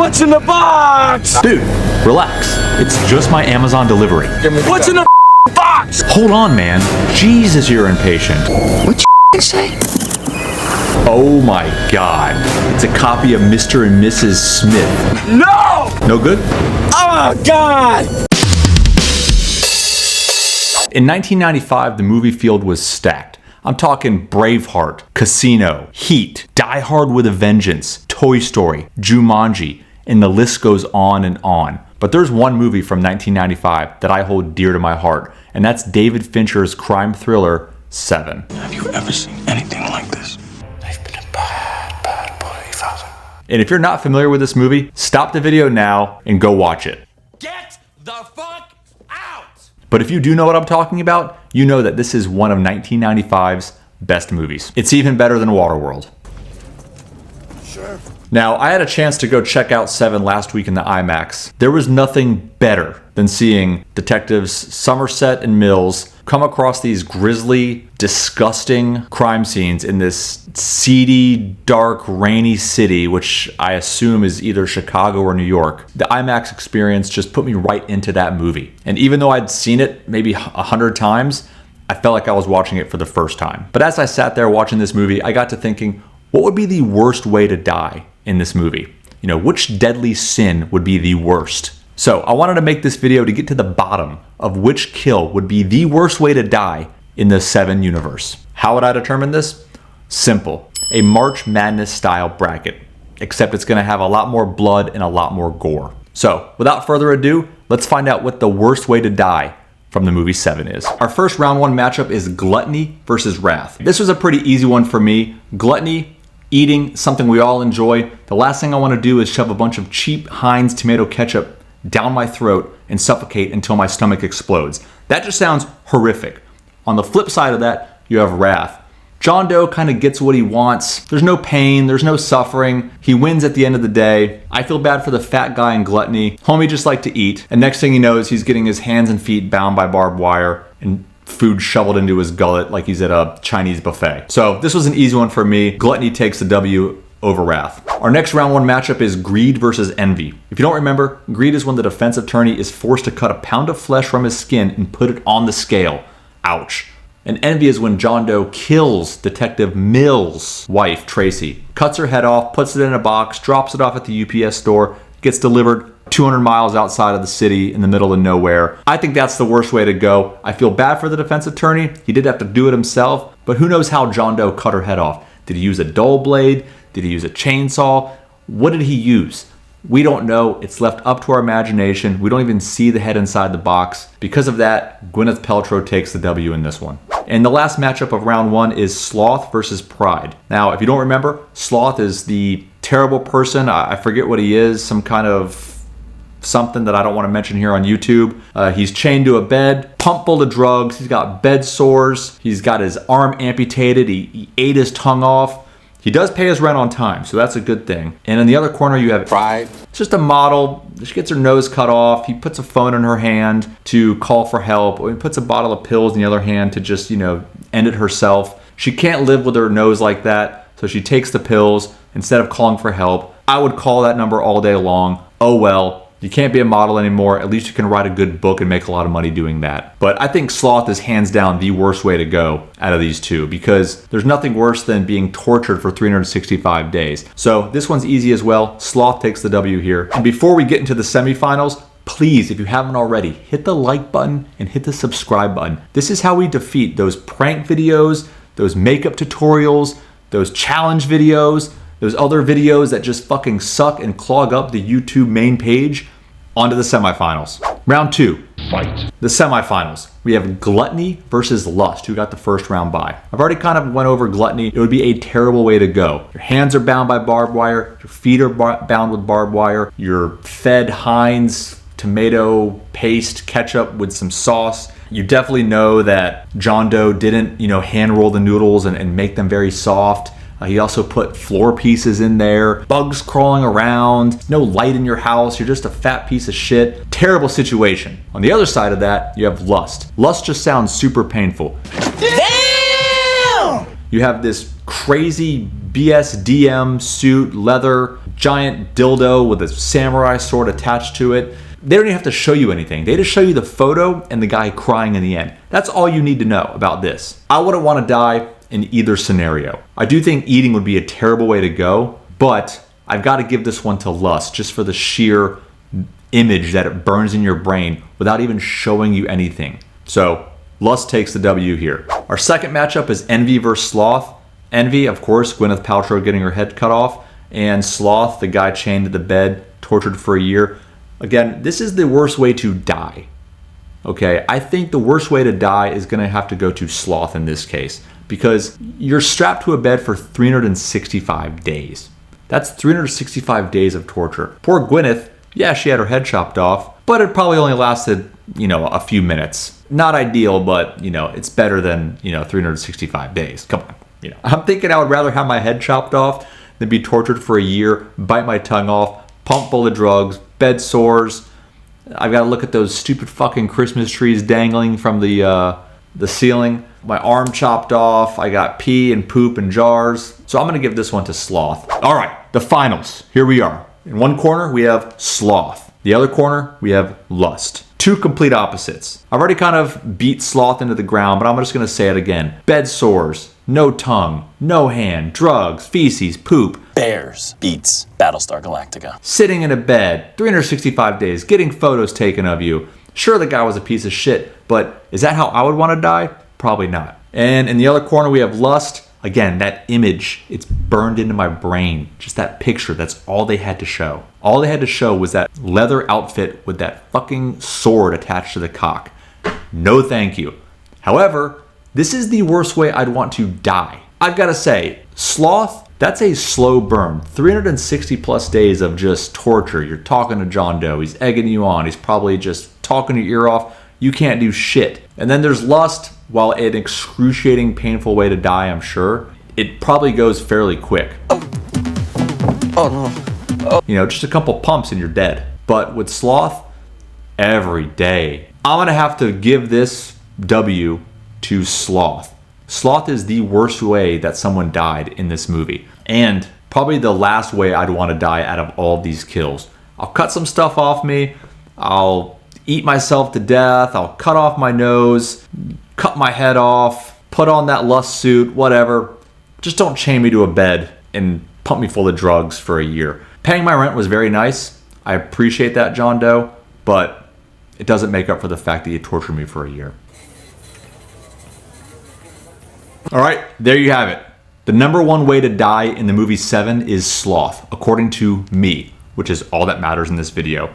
What's in the box? Dude, relax. It's just my Amazon delivery. What's in the box? Hold on, man. Jesus, you're impatient. What you say? Oh my God. It's a copy of Mr. and Mrs. Smith. No! No good? Oh, God! In 1995, the movie field was stacked. I'm talking Braveheart, Casino, Heat, Die Hard with a Vengeance, Toy Story, Jumanji, and the list goes on and on. But there's one movie from 1995 that I hold dear to my heart, and that's David Fincher's crime thriller, Seven. Have you ever seen anything like this? I've been a bad, bad boy, father. And if you're not familiar with this movie, stop the video now and go watch it. Get the fuck out! But if you do know what I'm talking about, you know that this is one of 1995's best movies. It's even better than Waterworld. Sure. Now, I had a chance to go check out Seven last week in the IMAX. There was nothing better than seeing detectives Somerset and Mills come across these grisly, disgusting crime scenes in this seedy, dark, rainy city, which I assume is either Chicago or New York. The IMAX experience just put me right into that movie. And even though I'd seen it maybe 100 times, I felt like I was watching it for the first time. But as I sat there watching this movie, I got to thinking, what would be the worst way to die in this movie? You know, which deadly sin would be the worst? So I wanted to make this video to get to the bottom of which kill would be the worst way to die in the Seven universe. How would I determine this? Simple. A March Madness style bracket, except it's gonna have a lot more blood and a lot more gore. So without further ado, let's find out what the worst way to die from the movie Seven is. Our first round one matchup is Gluttony versus Wrath. This was a pretty easy one for me. Gluttony, eating, something we all enjoy. The last thing I want to do is shove a bunch of cheap Heinz tomato ketchup down my throat and suffocate until my stomach explodes. That just sounds horrific. On the flip side of that, you have Wrath. John Doe kind of gets what he wants. There's no pain, there's no suffering. He wins at the end of the day. I feel bad for the fat guy in Gluttony. Homie just liked to eat. And next thing he knows, he's getting his hands and feet bound by barbed wire and food shoveled into his gullet like he's at a Chinese buffet. So this was an easy one for me. Gluttony takes the W over Wrath. Our next round one matchup is Greed versus Envy. If you don't remember, Greed is when the defense attorney is forced to cut a pound of flesh from his skin and put it on the scale. Ouch. And Envy is when John Doe kills Detective Mills' wife, Tracy, cuts her head off, puts it in a box, drops it off at the UPS store, gets delivered 200 miles outside of the city in the middle of nowhere. I think that's the worst way to go. I feel bad for the defense attorney. He did have to do it himself, but who knows how John Doe cut her head off. Did he use a dull blade? Did he use a chainsaw? What did he use? We don't know. It's left up to our imagination. We don't even see the head inside the box. Because of that, Gwyneth Paltrow takes the W in this one. And the last matchup of round one is Sloth versus Pride. Now, if you don't remember, Sloth is the terrible person. I forget what he is, some kind of something that I don't want to mention here on YouTube. He's chained to a bed, pumped full of drugs. He's got bed sores. He's got his arm amputated. He ate his tongue off. He does pay his rent on time, so that's a good thing. And in the other corner, you have Pride. It's just a model. She gets her nose cut off. He puts a phone in her hand to call for help. Or he puts a bottle of pills in the other hand to just, end it herself. She can't live with her nose like that, so she takes the pills instead of calling for help. I would call that number all day long. Oh well. You can't be a model anymore. At least you can write a good book and make a lot of money doing that. But I think Sloth is hands down the worst way to go out of these two because there's nothing worse than being tortured for 365 days. So this one's easy as well. Sloth takes the W here. And before we get into the semifinals, please, if you haven't already, hit the like button and hit the subscribe button. This is how we defeat those prank videos, those makeup tutorials, those challenge videos, those other videos that just fucking suck and clog up the YouTube main page. On to the semifinals. Round two, fight. The semifinals. We have Gluttony versus Lust, who got the first round bye. I've already kind of went over Gluttony. It would be a terrible way to go. Your hands are bound by barbed wire. Your feet are bound with barbed wire. You're fed Heinz tomato paste ketchup with some sauce. You definitely know that John Doe didn't, hand roll the noodles and make them very soft. He also put floor pieces in there, bugs crawling around, no light in your house, you're just a fat piece of shit. Terrible situation. On the other side of that, you have Lust. Lust just sounds super painful. Damn! You have this crazy BSDM suit, leather, giant dildo with a samurai sword attached to it. They don't even have to show you anything. They just show you the photo and the guy crying in the end. That's all you need to know about this. I wouldn't want to die in either scenario. I do think eating would be a terrible way to go, but I've got to give this one to Lust just for the sheer image that it burns in your brain without even showing you anything. So Lust takes the W here. Our second matchup is Envy versus Sloth. Envy, of course, Gwyneth Paltrow getting her head cut off, and Sloth, the guy chained to the bed, tortured for a year. Again, this is the worst way to die. Okay, I think the worst way to die is going to have to go to Sloth in this case, because you're strapped to a bed for 365 days. That's 365 days of torture. Poor Gwyneth, yeah, she had her head chopped off, but it probably only lasted, a few minutes. Not ideal, but, it's better than, 365 days. Come on. I'm thinking I would rather have my head chopped off than be tortured for a year, bite my tongue off, pump full of drugs, bed sores. I've got to look at those stupid fucking Christmas trees dangling from the ceiling. My arm chopped off. I got pee and poop in jars. So I'm going to give this one to Sloth. All right, the finals. Here we are. In one corner, we have Sloth. The other corner, we have Lust. Two complete opposites. I've already kind of beat Sloth into the ground, but I'm just going to say it again. Bed sores, no tongue, no hand, drugs, feces, poop. Bears beats Battlestar Galactica. Sitting in a bed, 365 days, getting photos taken of you. Sure, the guy was a piece of shit, but is that how I would want to die? Probably not. And in the other corner, we have Lust. Again, that image, it's burned into my brain. Just that picture, that's all they had to show. All they had to show was that leather outfit with that fucking sword attached to the cock. No thank you. However, this is the worst way I'd want to die. I've got to say, Sloth, that's a slow burn. 360 plus days of just torture. You're talking to John Doe. He's egging you on. He's probably just talking your ear off. You can't do shit. And then there's Lust. While an excruciating, painful way to die, I'm sure, it probably goes fairly quick. Oh no. Just a couple pumps and you're dead. But with Sloth, every day. I'm going to have to give this W to Sloth. Sloth is the worst way that someone died in this movie. And probably the last way I'd want to die out of all these kills. I'll cut some stuff off me. I'll eat myself to death. I'll cut off my nose. Cut my head off, put on that Lust suit, whatever. Just don't chain me to a bed and pump me full of drugs for a year. Paying my rent was very nice. I appreciate that, John Doe, but it doesn't make up for the fact that you tortured me for a year. All right, there you have it. The number one way to die in the movie Seven is Sloth, according to me, which is all that matters in this video.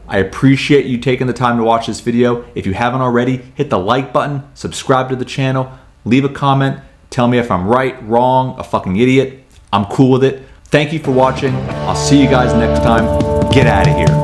I appreciate you taking the time to watch this video. If you haven't already, hit the like button, subscribe to the channel, leave a comment, tell me if I'm right, wrong, a fucking idiot. I'm cool with it. Thank you for watching. I'll see you guys next time. Get out of here.